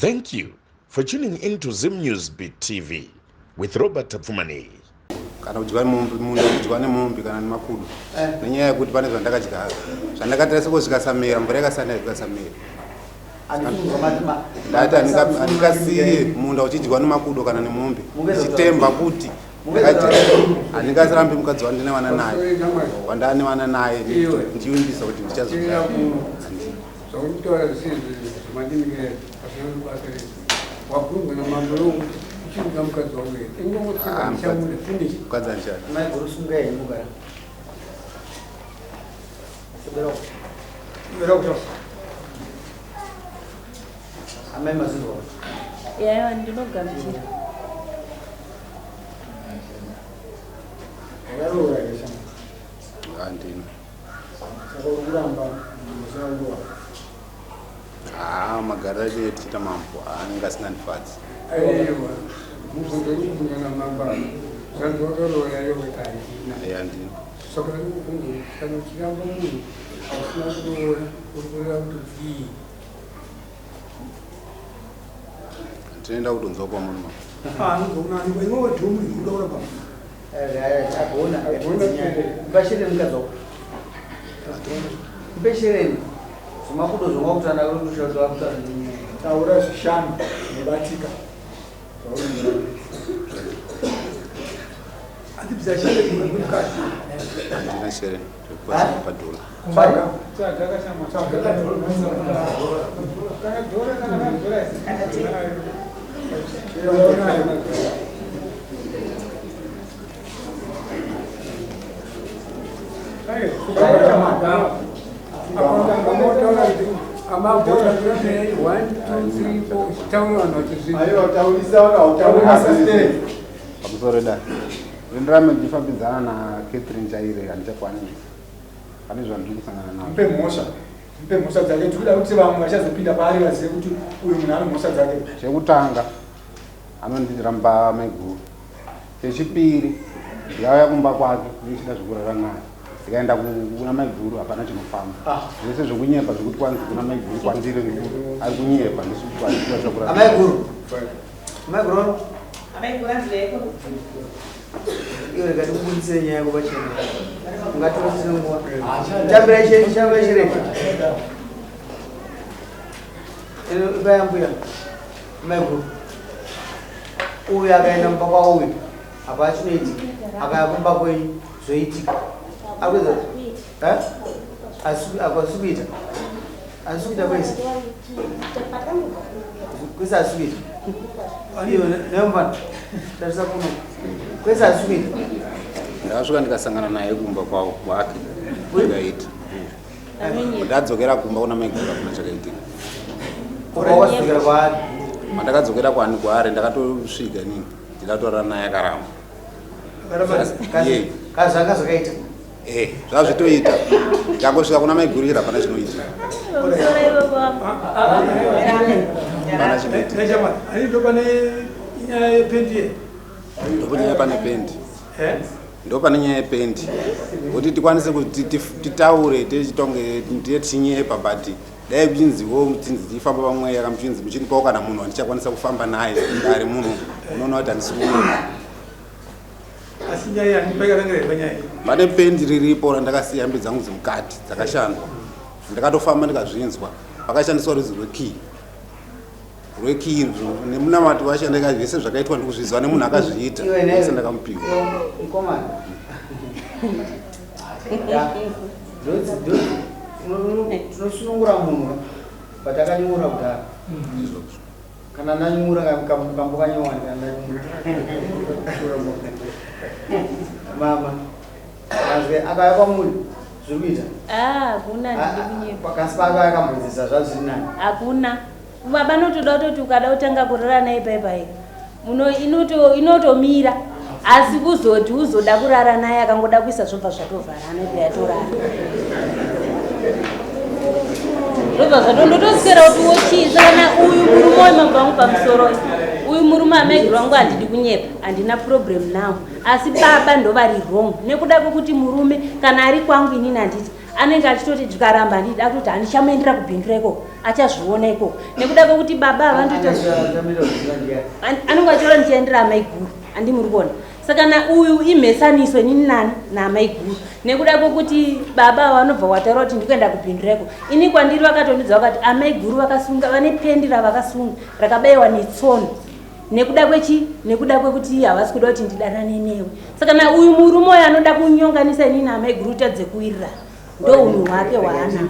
Thank you for tuning in to Zim News Beat TV with Robert Tapfumani. Kana kudyiwa munhu kudyiwa nemombe kana nemakudo nenyaya yekuti pane zvandakadya zvandakatarisa kusvikasamira mvura yakasana ikasamira ndati handingasiye munda uchidyiwa nemakudo kana nemombe chitemba kuti handingasirambi mukadzi wandine vana naye wandane vana naye ndiumbisa kuti ndichazoa magariro acho tichita mambo anenge asingandifadzi tinoenda kudonzwa kwamunhu makudo zvongakutana kutoshadzwa kutani taura zvishanu nebatika atibzashale kumukati ndina shere padula kumbaka pamusoro da rindirame ndifambidzana naCatherine chaire handichakwanini pane zvandiri kusangana navo mpe mhosva dzake tikuda kuti vamwe vachazopinda paari vazive kuti uyu munhu ane mhosva dzake chekutanga anondiramba maiguru chechipiri ndikauya kumba kwake ndichida zvekurara naye ndikaenda kuna maiguru hapana chinofamba zvese zvokunyepa zvekuti kwanzi kuna maiguru kwandiri ari kunyepa iwe kati kubudisire nyaya yako pachena ungatosina nguva tambira chireka ikayambuya maiguru uyu akaenda mumba kwauyu apa achinoitika akaya kumba kwenyu zvoitika akuita akasikuita asikuita kwese kwese asikuita iyo nemvana tarisa kuno kwese asikuita ndakasvika ndikasangana naye kumba kwake ikaita ndadzokera kumba kuna maiguru kuna chakaitika kwadzokera kwaari mandakadzokera kwani kwaari ndakatosvika nini ndikatorara naye akaramba kazi akazvakaita zvazvitoita ndakangosvika kuna maigurira pana chinoita ndopanyaya pane pendi ndopane nyaya yependi kuti tikwanise kuti titaure tichitonge tinyepa but dai muchinziwo tinzifamba pamweya kamuchinzi muchinipawo kana munhu andichakwanisa kufamba naye ari munhu unoona kuti handisi kumwepa pane pendi riripo randakasiya hembe dzangu dzemukati dzakashandwa ndakatofamba ndikazvinzwa pakashandiswa rudzi rwekii nemunamati washandika zvese zvakaitwa ndikuzviziva nemunhu akazviita ese ndakamupiwa tinosunungura munhu patakanyura kudhara kana nanyura kambokanyowani mama azve akaya kwamuri zviri kuita hakuna pakasi pake akambodzisa zvazviri nani hakuna baba notoda kutoti ukada kutanga kurara naye paipai inotomira asi kuzoti uzoda kurara naye akangoda kuisa zvobva zvatovhara anoipa yatorara zvobva zvatondotoswera kuti wochiisa kana uyu murume wemabvangu pamusoro uyu murume amaiguru wangu handidi kunyepa, handina problem nawo, asi baba ndo vari wrong nekuda kwekuti murume kana ari kwangu inini handiti anenge achitoti tikaramba handida kuti handichamuendera kubhindura ikoko achazviona ikoko nekuda kwekuti baba havandoita anenge achiora ndichiendera amaiguru handi muri kuona saka na uyu imhesaniso inini nani naamaiguru nekuda kwekuti baba vanobva wataura kuti ndikuenda kubhindureko ini kwandiri vakatondidza vakati amaiguru vakasunga vane pendi ravakasunga rakabayiwa netsono nekuda kwechi nekuda kwekuti havasi kuda kuti ndidanane newe saka na uyu murume uyo anoda kunyonganisa inini naamaiguru tadze kuwirira ndo unhu hwake hwaana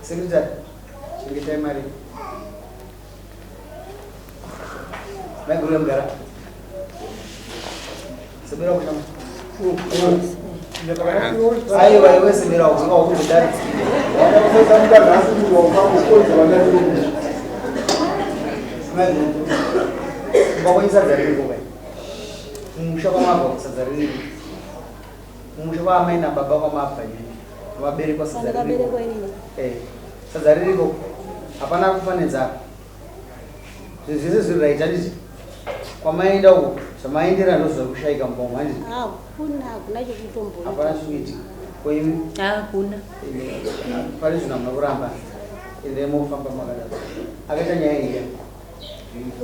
Secretary, chengetai mari. Maiguru mgara. Sebera kushama. Ayo wewe sebera usinga ukudari. Maiguru. Bawa isazari ko bai. Mushaba mako sazari. Mushaba amaina baba kwa mafanya. Wabere kwa sazari. Sazari riko hapana kufanidza zvese zviraita ndizvi kwamaenda uko zvamaendera ndozva kushaika mbombo handiti hakuna chekutombo hapana chikuiti koimi hakuna pari zvino hamuna kuramba ende mofamba makadaro akaita nyaya iya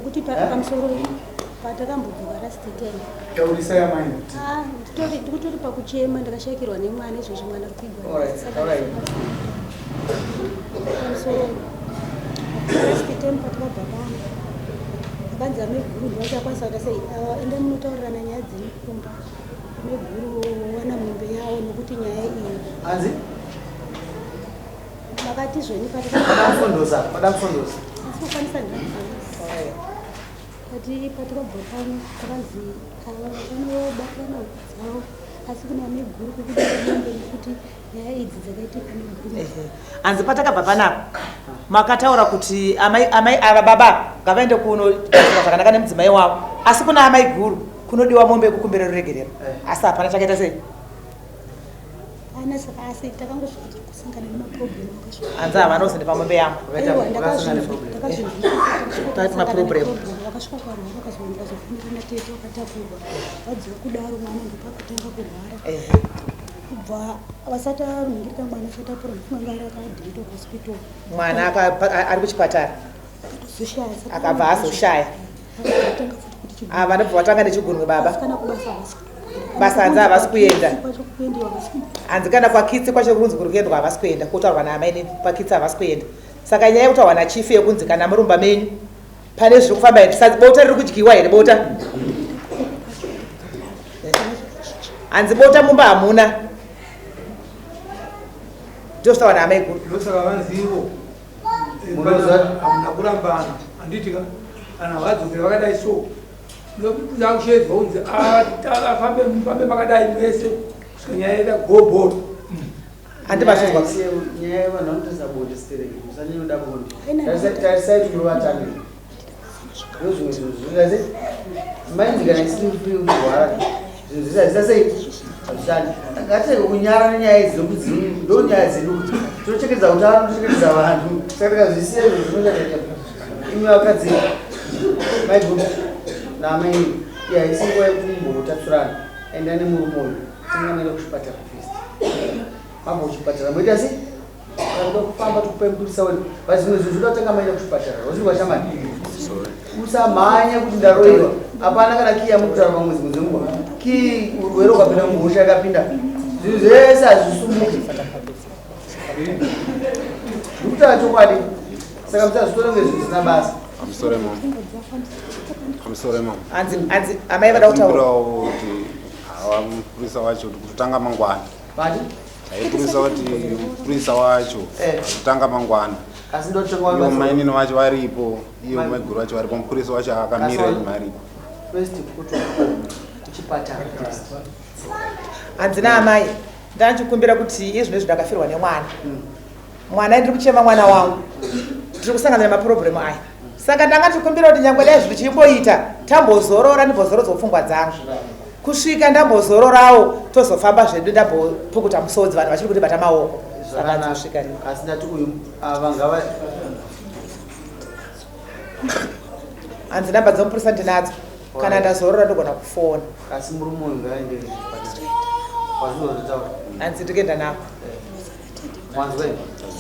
kuti pamusoro patakambobvuka rasititeni taurisai amai ndikutori pakuchema ndakashakirwa nemwana izvozvo mwana kupigwa pamusoro rasititeni patakabva pano akanzi amaiguru ndovachakwanisa kuti sei ende munotaurirana nyaya dzemikumba amaiguru wana mombe yawo nekuti nyaya iyi hanzi makati zveni padamfondosa asikukwanisa ndinafambisa kati patakabva pano takanzi vanobatana dzavo asi kuna amaiguru kwekuti mombe nekuti nyaya idzi dzakaitika amaiguru hanzi patakabva panapo makataura kuti ava baba ngavaende kunoita zvakanaka nemudzimai wavo asi kuna amaiguru kunodiwa mombe yekukumbira ruregerero asi hapana chakaita sei ana saka asi takangosvika kusangana nemaproblemu hanzi havanozi nepamombe yangu vakasvika kwarwara vakazonda zofundira natete vakatakurwa vadzira kudaro mwana ndopakutanga kurwara kubva vasati arungirika mwana asati apora mufunga rakadhirito hospital mwana ari kuchipatara akabva azoshaya vanobva vatanga nechigunwe baba basa hanzi havasi kuenda hanzi kana kwakitsi kwacho kunzi kuri kuendwa havasi kuenda kutaurwa naamai pakitsi havasi kuenda saka nyaya yekutaurwa nachifu yekunzi kana murumba menyu pane zviri kufamba here bota riri kudyiwa here bota hanzi bota mumba hamuna ndositaura naamai guru ndosaka vanzivo hamuna kurambana handiti kana vadzokera vakadai so zakushedzwa kunzi afambe makadai mese kusvika nyaya yeda gobhoro handibazvizwa nyaya yevanhu vanotoisa bonde stereki musanyoda bonde tarisai tinovatanga ndozvimwe zvinhu zvirikase mainzi kana isiri kurwara zvinhu zvisazisa sei hazvishandi ngati kunyara nenyaya idzi nokudzivi ndo nyaya dzedu kuti tinochekedza utano tochekedza vanhu saka tikazvisiya izvo zvinochaaa imi vakadzi maiguru naamai haisi nguva yekuti mumbotatsurana enda nemurume uyu tingamira kuchipatara first mabva kuchipatara moita sei anoda kufamba tokupemburisa wenu vazvimwe zvinhu zvoda kutanga maenda kuchipatara rwazvirwa shamani usamhanya kuti ndaroiwa hapana kana kii yamukutaura pamwedzi mwedzi mumwe kii urwere ukapinda muhosha yakapinda zvinhu zvese hazvisumuki ndikutaura chokwadi saka musazvitonge zvinhu zvisina basa hanzi amai vada kutaurawo kuti hawa mupurisa wacho kutotanga mangwana aipurisa kuti mupurisa wacho kutotanga mangwana iyo mainini wacho varipo iyo maiguru wacho varipo mupurisa wacho akamira imaripo hanzi naamai ndanichikumbira kuti izvi nezvi ndakafirwa nemwana mwana ndiri kuchema mwana wangu tiri kusangana nemaproblemu aya saka ndakatikumbira kuti nyangwe dai zvichimboita tambozorora ndimbozorodzwa pfungwa dzangu kusvika ndambozororawo tozofamba zvedu ndambopukuta musodzi vanhu vachiri kuti bata maoko zvakanaka asi ndati uyu ava ngava hanzi namba dzomupurisa ndinadzo kana ndazorora ndogona kufona asi murume uyu ngaende wazvinozotaura hanzi ndikuenda nako wanzwe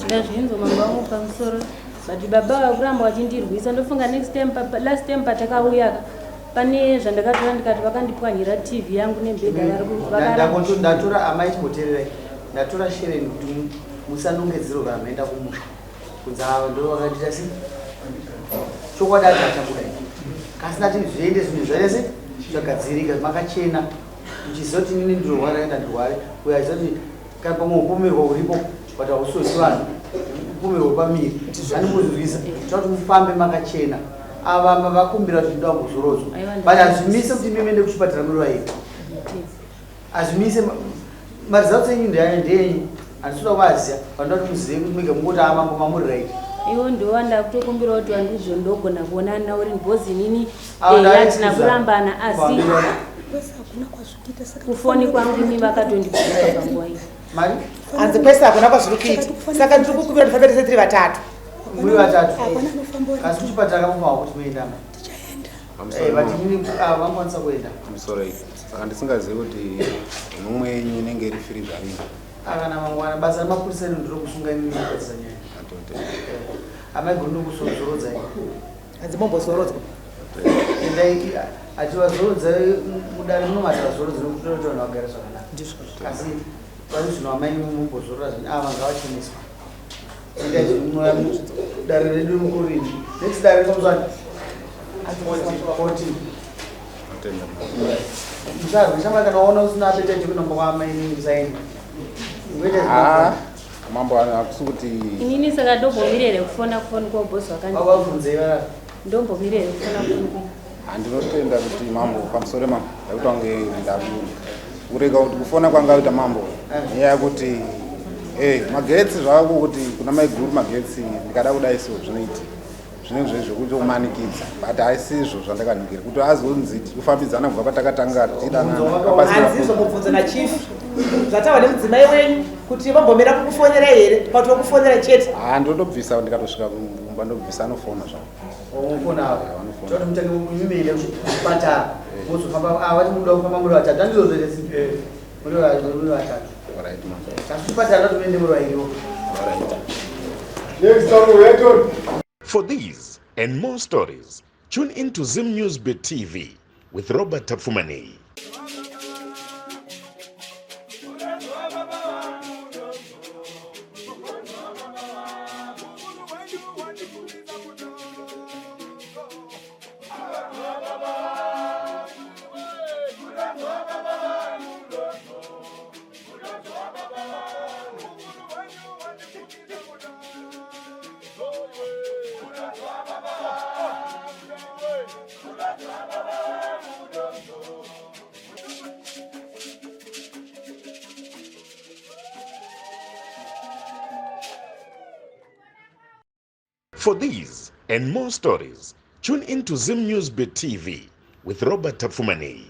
ndazvinzo mambo wangu pamusoro but baba vakuramba vachindirwisa ndofunga last time patakauya pane zvandakatora ndikati vakandipwanyira tv yangu nebhedha ndatora amai chimboteererai ndatora shereni kuti musanongedzero kana maenda kumusha kunzi ava ndo vakandita si chokwadi ati achabuda kasi ndati zviende zvinhu zvaese zvagadzirika makachena muchiziva kuti inini ndirwara enda ndirware uyo achiziva kuti kana pamwe upomerwa uripo but hausosi vanhu upomerwa pamiri andimuzivisa toda kuti mufambe makachena ava vakumbira kuti ndoda kuzorodzwa but hazvimise kuti mimende kuchipatara muri vaiti hazvimise marizavu dzenyu ndeyenyu handisuda kuvaziya vandoda kuti muzive kuti mige mungoti amambo mamuri raiti iwo ndowanda kutokumbira kuti vandizvo ndogona kuonana nauri mbozi nini yatina kurambana asi kufoni kwangu ini vakatondibvisa panguva iyi hanzi kwese hakuna kwazviri kuita saka ndiri kukumbira kuti fambetese tiri vatatu muri vatatu asi kuchipatara kamufama kuti muendama but inini vangokwanisa kuenda sorry saka ndisingazivi kuti mumwe yenyu inenge iri free zvaino akana mangwana basa remapurisa ino ndiro kusunga inini kubatisa nyaya amaigoni nokuzorodza hanzi mombozorodzwa endai achivazorodza mudare munomatara zorodza nokutoti vanhu vagara zvakanaka asi pari zvino amaini mumbozorora zvini ava ngavacheneswa endai zvinoya dare redu mukurini next dare rinomuzvani 14 musarwe chama kana waona usina apeta chekunomba kwaamaini musaini mambo akusi kuti inini saka ndombomirere kufona kufoni kwabhosi wakavhunzei ndombomirere kufona kufoni handinotenda kuti mambo pamusoro mambo ndakuti wange kurega kuti kufona kwangaita mambo neya kuti magetsi zvako kuti kuna maiguru magetsi ndikada kudai so zvinoiti zvinenge zvezvokuti umanikidza but haisizvo zvandakaningira kuti azonzi tikufambidzana kubva patakatanga tichidanhanzizo mubvunzo nachief zvataura nemudzimai wenyu kuti vambomira kukufonera here pauti vokufonera chete ndotobvisa ndikatosvika kumba ndobvisa anofona zvao toti mutange mimende kuchipatara mozofamba vati muda kufamba muri vatatu andizozveresi muri vatatu asi kuchipatara ndoti muende muri vairiwo For these and more stories, tune into Zim News Bit TV with Robert Tafumani. For these and more stories, tune into Zim News Bit TV with Robert Tafumani.